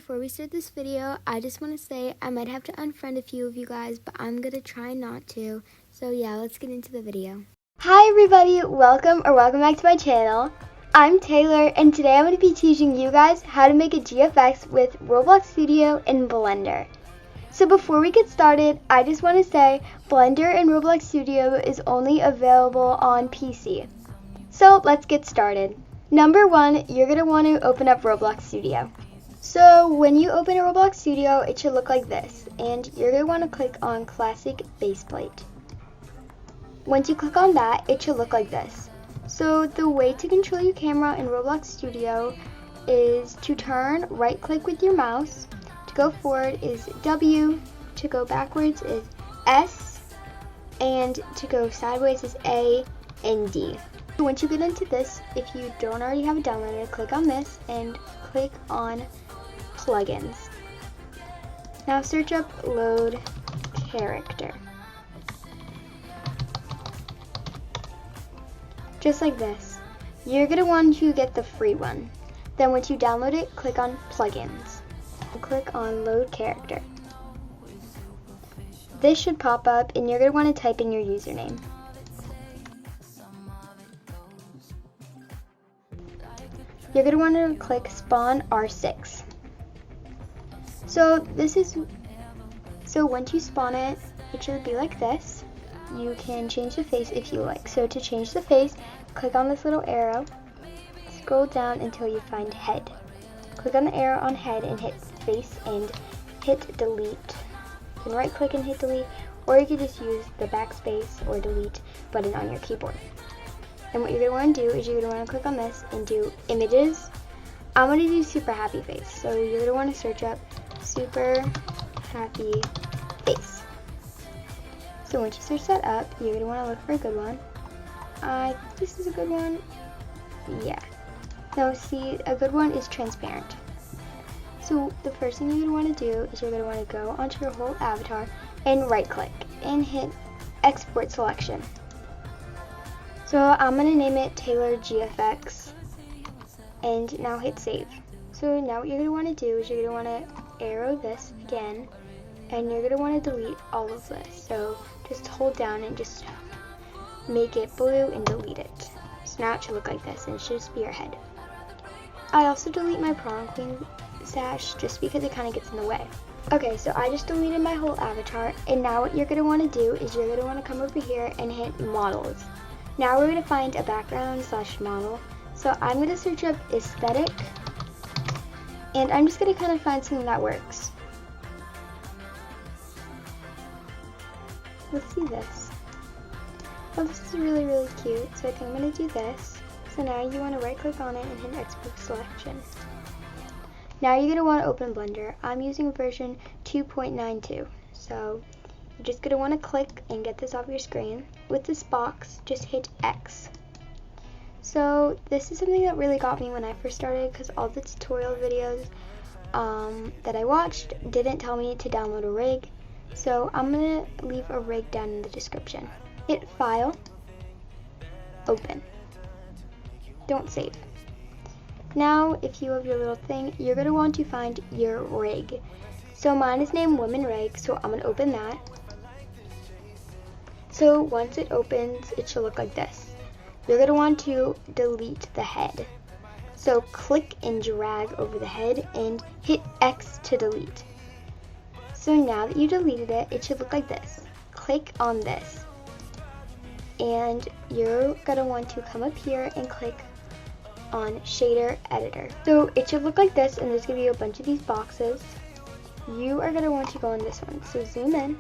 before we start this video, I just want to say I might have to unfriend a few of you guys, but I'm going to try not to. So yeah, let's get into the video. Hi everybody, welcome back to my channel. I'm Taylor, and today I'm going to be teaching you guys how to make a GFX with Roblox Studio and Blender. So before we get started, I just want to say Blender and Roblox Studio is only available on PC. So let's get started. Number one, you're going to want to open up Roblox Studio. So when you open a Roblox Studio, it should look like this, and you're going to want to click on Classic Baseplate. Once you click on that, it should look like this. So the way to control your camera in Roblox Studio is to turn, right click with your mouse, to go forward is W, to go backwards is S, and to go sideways is A and D. Once you get into this, if you don't already have it downloaded, click on this and click on plugins. Now search up load character. Just like this. You're going to want to get the free one. Then once you download it, click on plugins. And click on load character. This should pop up and you're going to want to type in your username. You're going to want to click spawn R6. So once you spawn it, it should be like this. You can change the face if you like. So to change the face, click on this little arrow, scroll down until you find head. Click on the arrow on head and hit face and hit delete. You can right click and hit delete, or you could just use the backspace or delete button on your keyboard. And what you're going to want to do is you're going to want to click on this and do images. I'm going to do super happy face. So you're going to want to search up super happy face. So once you search that up, you're going to want to look for a good one. I think this is a good one. Yeah. Now see, a good one is transparent. So the first thing you're going to want to do is you're going to want to go onto your whole avatar and right click and hit export selection. So I'm going to name it Taylor GFX and now hit save. So now what you're going to want to do is you're going to want to arrow this again and you're going to want to delete all of this. So just hold down and just make it blue and delete it. So now it should look like this and it should just be your head. I also delete my prom queen sash just because it kind of gets in the way. Okay, so I just deleted my whole avatar, and now what you're going to want to do is you're going to want to come over here and hit models. Now we're going to find a background / model. So I'm going to search up aesthetic, and I'm just going to kind of find something that works. Let's see this. Oh, this is really, really cute. So I think I'm going to do this. So now you want to right click on it and hit export selection. Now you're going to want to open Blender. I'm using version 2.92. So you're just going to want to click and get this off your screen. With this box, just hit X. So this is something that really got me when I first started because all the tutorial videos that I watched didn't tell me to download a rig. So I'm going to leave a rig down in the description. Hit File, Open. Don't save. Now, if you have your little thing, you're going to want to find your rig. So mine is named Women Rig, so I'm going to open that. So once it opens, it should look like this. You're going to want to delete the head. So click and drag over the head and hit X to delete. So now that you deleted it, it should look like this. Click on this. And you're going to want to come up here and click on shader editor. So it should look like this, and there's going to be a bunch of these boxes. You are going to want to go on this one. So zoom in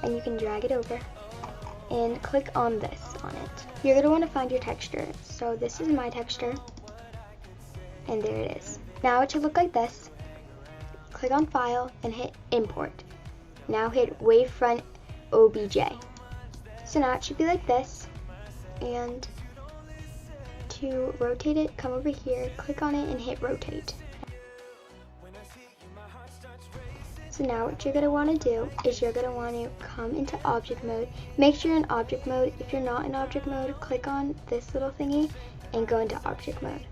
and you can drag it over and click on this on it. You're going to want to find your texture. So this is my texture and there it is. Now it should look like this. Click on file and hit import. Now hit wavefront OBJ. So now it should be like this, and to rotate it, come over here, click on it and hit rotate. So now what you're going to want to do is you're going to want to come into object mode. Make sure you're in object mode. If you're not in object mode, click on this little thingy and go into object mode.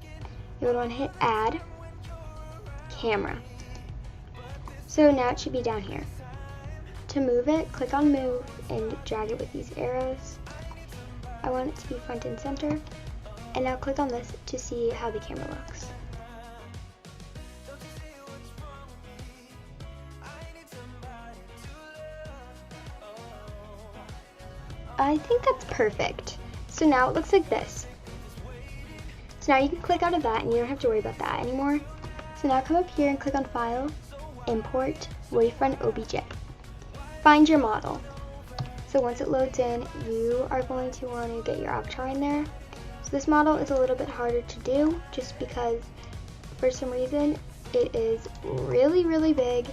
You're going to want to hit add camera. So now it should be down here. To move it, click on move and drag it with these arrows. I want it to be front and center. And now click on this to see how the camera looks. I think that's perfect. So now it looks like this. So now you can click out of that and you don't have to worry about that anymore. So now come up here and click on File, Import, Wavefront OBJ. Find your model. So once it loads in, you are going to want to get your avatar in there. So this model is a little bit harder to do just because for some reason it is really, really big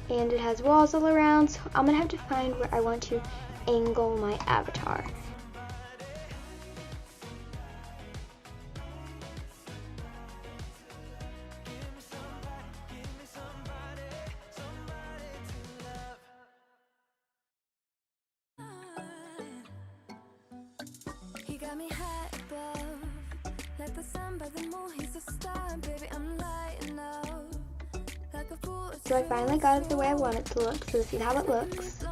and it has walls all around. So I'm gonna have to find where I want to angle my avatar. So I finally got it the way I want it to look, so this is how it looks.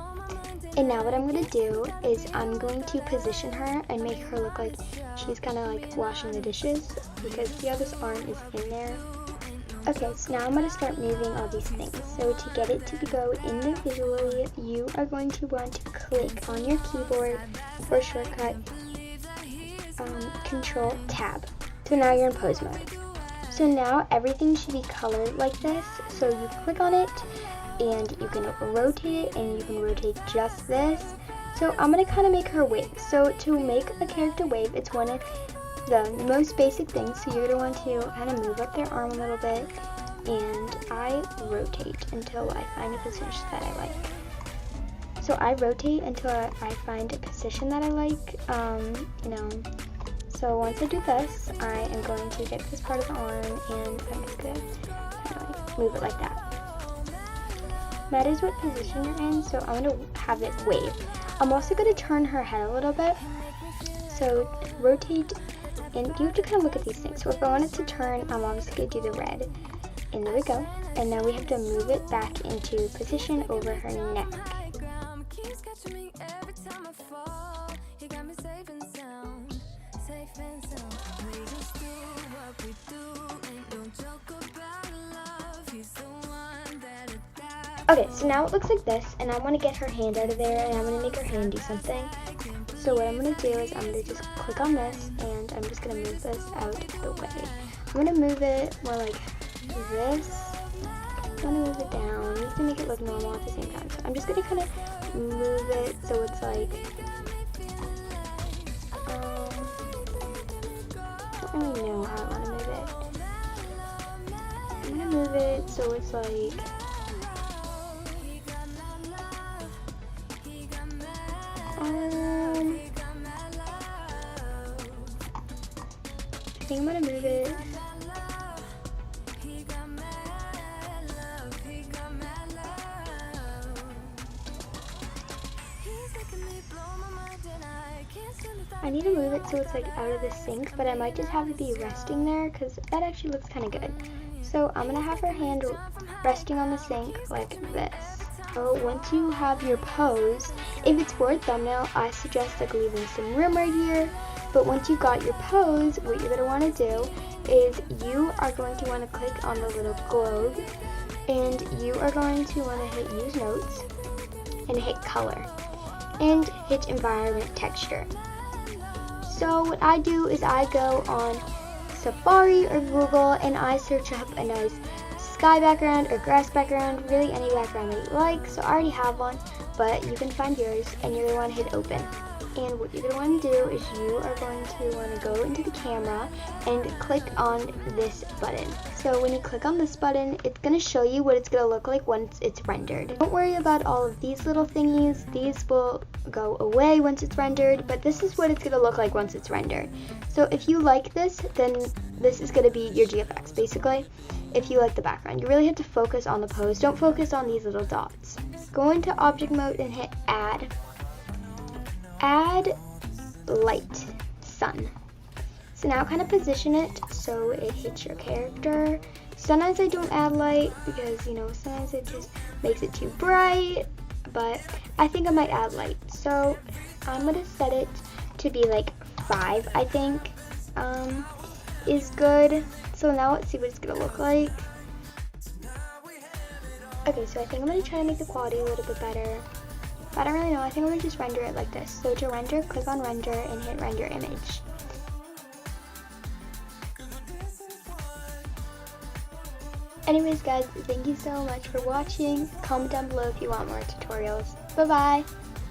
And now what I'm going to do is I'm going to position her and make her look like she's kind of like washing the dishes, because see how this arm is in there? Okay, so now I'm going to start moving all these things. So to get it to go individually, you are going to want to click on your keyboard for shortcut, Control Tab. So now you're in pose mode. So now everything should be colored like this. So you click on it and you can rotate it, and you can rotate just this. So I'm going to kind of make her wave. So to make a character wave, it's one of the most basic things. So you're going to want to kind of move up their arm a little bit, and I rotate until I find a position that I like. So I rotate until I find a position that I like, So once I do this, I am going to get this part of the arm and I'm just going to move it like that. Matters what position you're in, so I'm going to have it wave. I'm also going to turn her head a little bit. So rotate, and you have to kind of look at these things. So if I want it to turn, I'm obviously going to do the red. And there we go. And now we have to move it back into position over her neck. Okay, so now it looks like this, and I want to get her hand out of there, and I'm going to make her hand do something. So what I'm going to do is I'm going to just click on this, and I'm just going to move this out of the way. I'm going to move it more like this. I'm going to move it down. You have to make it look normal at the same time. So I'm just going to kind of move it so it's like, I don't really know how I want to move it. I'm going to move it so it's like, I think I'm gonna move it. I need to move it so it's like out of the sink, but I might just have it be resting there because that actually looks kind of good. So I'm gonna have her hand resting on the sink like this. So once you have your pose, if it's for a thumbnail, I suggest like leaving some room right here. But once you got your pose, what you're going to want to do is you are going to want to click on the little globe, and you are going to want to hit use notes and hit color and hit environment texture. So what I do is I go on Safari or Google and I search up a nice sky background or grass background, really any background that you like. So I already have one, but you can find yours, and you're going to want to hit open. And what you're going to want to do is you are going to want to go into the camera and click on this button. So when you click on this button, it's going to show you what it's going to look like once it's rendered. Don't worry about all of these little thingies. These will go away once it's rendered, but this is what it's going to look like once it's rendered. So if you like this, then this is going to be your GFX, basically, if you like the background. You really have to focus on the pose. Don't focus on these little dots. Go into object mode and hit add light, sun. So now kind of position it so it hits your character. Sometimes I don't add light because, you know, sometimes it just makes it too bright, but I think I might add light. So I'm going to set it to be like 5, I think, is good. So now let's see what it's going to look like. Okay, so I think I'm going to try to make the quality a little bit better. But I don't really know. I think I'm going to just render it like this. So to render, click on render and hit render image. Anyways guys, thank you so much for watching. Comment down below if you want more tutorials. Bye bye!